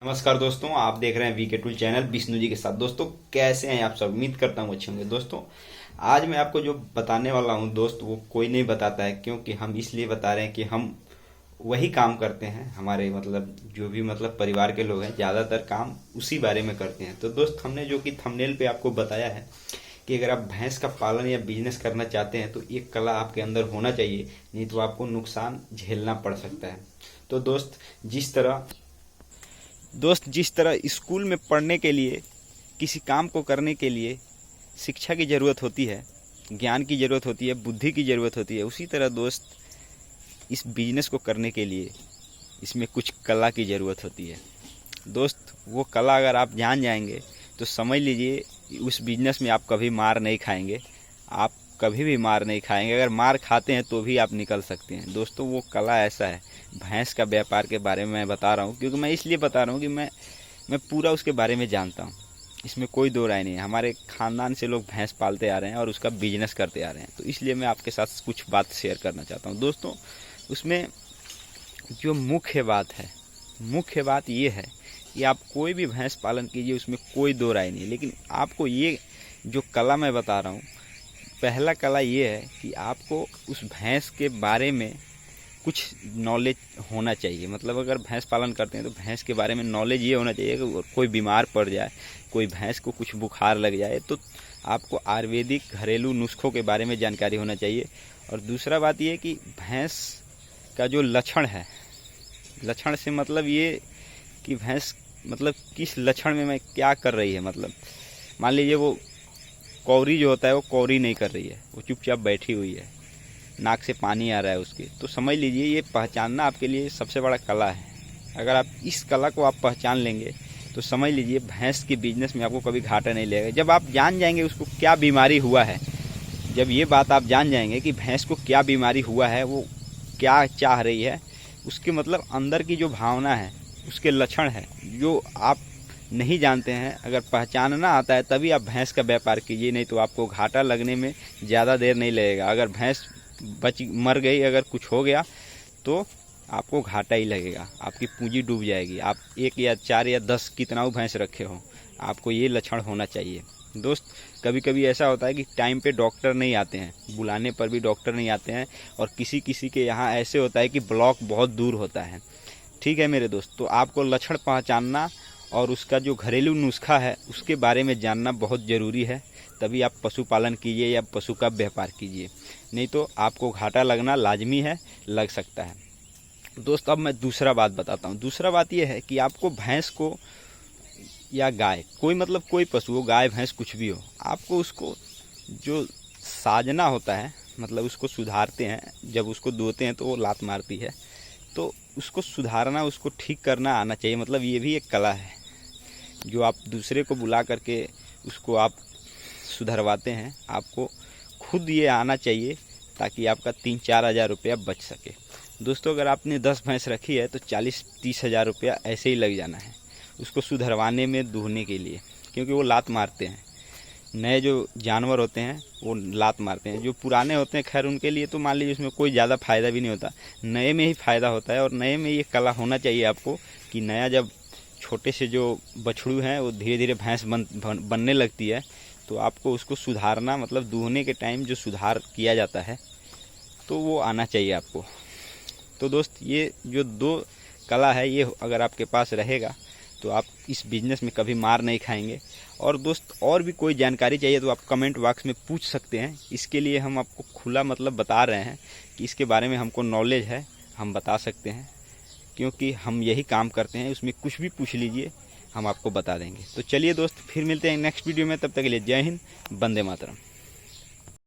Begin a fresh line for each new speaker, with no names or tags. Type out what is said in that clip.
नमस्कार दोस्तों, आप देख रहे हैं VK tool channel Vishnu ji के साथ। दोस्तों कैसे हैं आप सब? उम्मीद करता हूँ अच्छे होंगे। दोस्तों आज मैं आपको जो बताने वाला हूँ दोस्त, वो कोई नहीं बताता है, क्योंकि हम इसलिए बता रहे हैं कि हम वही काम करते हैं। हमारे जो भी परिवार के लोग हैं, ज़्यादातर काम उसी बारे में करते हैं। तो दोस्त हमने जो कि थंबनेल पे आपको बताया है कि अगर आप भैंस का पालन या बिजनेस करना चाहते हैं तो एक कला आपके अंदर होना चाहिए, नहीं तो आपको नुकसान झेलना पड़ सकता है। तो जिस तरह स्कूल में पढ़ने के लिए, किसी काम को करने के लिए शिक्षा की ज़रूरत होती है, ज्ञान की ज़रूरत होती है, बुद्धि की ज़रूरत होती है, उसी तरह दोस्त इस बिजनेस को करने के लिए इसमें कुछ कला की ज़रूरत होती है। दोस्त वो कला अगर आप जान जाएंगे तो समझ लीजिए उस बिजनेस में आप कभी मार नहीं खाएंगे। आप कभी भी मार नहीं खाएंगे। अगर मार खाते हैं तो भी आप निकल सकते हैं। दोस्तों वो कला ऐसा है। भैंस का व्यापार के बारे में मैं बता रहा हूँ, क्योंकि मैं इसलिए बता रहा हूँ कि मैं पूरा उसके बारे में जानता हूँ। इसमें कोई दो राय नहीं है। हमारे ख़ानदान से लोग भैंस पालते आ रहे हैं और उसका बिजनेस करते आ रहे हैं, तो इसलिए मैं आपके साथ कुछ बात शेयर करना चाहता हूँ। दोस्तों उसमें जो मुख्य बात ये है कि आप कोई भी भैंस पालन कीजिए, उसमें कोई दो राय नहीं। लेकिन आपको ये जो कला मैं बता रहा हूँ, पहला कला ये है कि आपको उस भैंस के बारे में कुछ नॉलेज होना चाहिए। अगर भैंस पालन करते हैं तो भैंस के बारे में नॉलेज ये होना चाहिए कि कोई बीमार पड़ जाए, कोई भैंस को कुछ बुखार लग जाए, तो आपको आयुर्वेदिक घरेलू नुस्खों के बारे में जानकारी होना चाहिए। और दूसरा बात ये कि भैंस का जो लक्षण है, लक्षण से ये कि भैंस किस लक्षण में मैं क्या कर रही है। मान लीजिए वो कौरी जो होता है वो कौरी नहीं कर रही है, वो चुपचाप बैठी हुई है, नाक से पानी आ रहा है उसके, तो समझ लीजिए ये पहचानना आपके लिए सबसे बड़ा कला है। अगर आप इस कला को आप पहचान लेंगे तो समझ लीजिए भैंस के बिजनेस में आपको कभी घाटा नहीं लगेगा। जब आप जान जाएंगे उसको क्या बीमारी हुआ है, जब ये बात आप जान जाएंगे कि भैंस को क्या बीमारी हुआ है, वो क्या चाह रही है, उसके अंदर की जो भावना है, उसके लक्षण है जो आप नहीं जानते हैं, अगर पहचानना आता है तभी आप भैंस का व्यापार कीजिए, नहीं तो आपको घाटा लगने में ज़्यादा देर नहीं लगेगा। अगर भैंस मर गई, अगर कुछ हो गया तो आपको घाटा ही लगेगा, आपकी पूंजी डूब जाएगी। आप 1 या 4 या 10 कितना भैंस रखे हो, आपको ये लक्षण होना चाहिए। दोस्त कभी कभी ऐसा होता है कि टाइम पे डॉक्टर नहीं आते हैं, बुलाने पर भी डॉक्टर नहीं आते हैं, और किसी किसी के यहाँ ऐसे होता है कि ब्लॉक बहुत दूर होता है। ठीक है मेरे दोस्त, तो आपको लक्षण पहचानना और उसका जो घरेलू नुस्खा है उसके बारे में जानना बहुत ज़रूरी है, तभी आप पशुपालन कीजिए या पशु का व्यापार कीजिए, नहीं तो आपको घाटा लगना लाजमी है, लग सकता है। दोस्त अब मैं दूसरा बात बताता हूँ। दूसरा बात यह है कि आपको भैंस को या गाय, कोई पशु हो, गाय भैंस कुछ भी हो, आपको उसको जो साजना होता है, उसको सुधारते हैं, जब उसको धोते हैं तो वो लात मारती है, तो उसको सुधारना, उसको ठीक करना आना चाहिए। ये भी एक कला है जो आप दूसरे को बुला करके उसको आप सुधरवाते हैं। आपको खुद ये आना चाहिए ताकि आपका 3-4 हज़ार रुपया बच सके। दोस्तों अगर आपने 10 भैंस रखी है तो 40-30 हज़ार रुपया ऐसे ही लग जाना है उसको सुधरवाने में, दूहने के लिए, क्योंकि वो लात मारते हैं। नए जो जानवर होते हैं वो लात मारते हैं, जो पुराने होते हैं खैर उनके लिए तो मान लीजिए उसमें कोई ज़्यादा फ़ायदा भी नहीं होता, नए में ही फ़ायदा होता है। और नए में ये कला होना चाहिए आपको कि नया जब छोटे से जो बछड़ू हैं वो धीरे धीरे भैंस बनने लगती है, तो आपको उसको सुधारना, दूहने के टाइम जो सुधार किया जाता है तो वो आना चाहिए आपको। तो दोस्त ये जो 2 कला है, ये अगर आपके पास रहेगा तो आप इस बिज़नेस में कभी मार नहीं खाएंगे। और दोस्त और भी कोई जानकारी चाहिए तो आप कमेंट बॉक्स में पूछ सकते हैं। इसके लिए हम आपको खुला बता रहे हैं कि इसके बारे में हमको नॉलेज है, हम बता सकते हैं, क्योंकि हम यही काम करते हैं। उसमें कुछ भी पूछ लीजिए, हम आपको बता देंगे। तो चलिए दोस्त फिर मिलते हैं नेक्स्ट वीडियो में, तब तक के लिए जय हिंद, वंदे मातरम।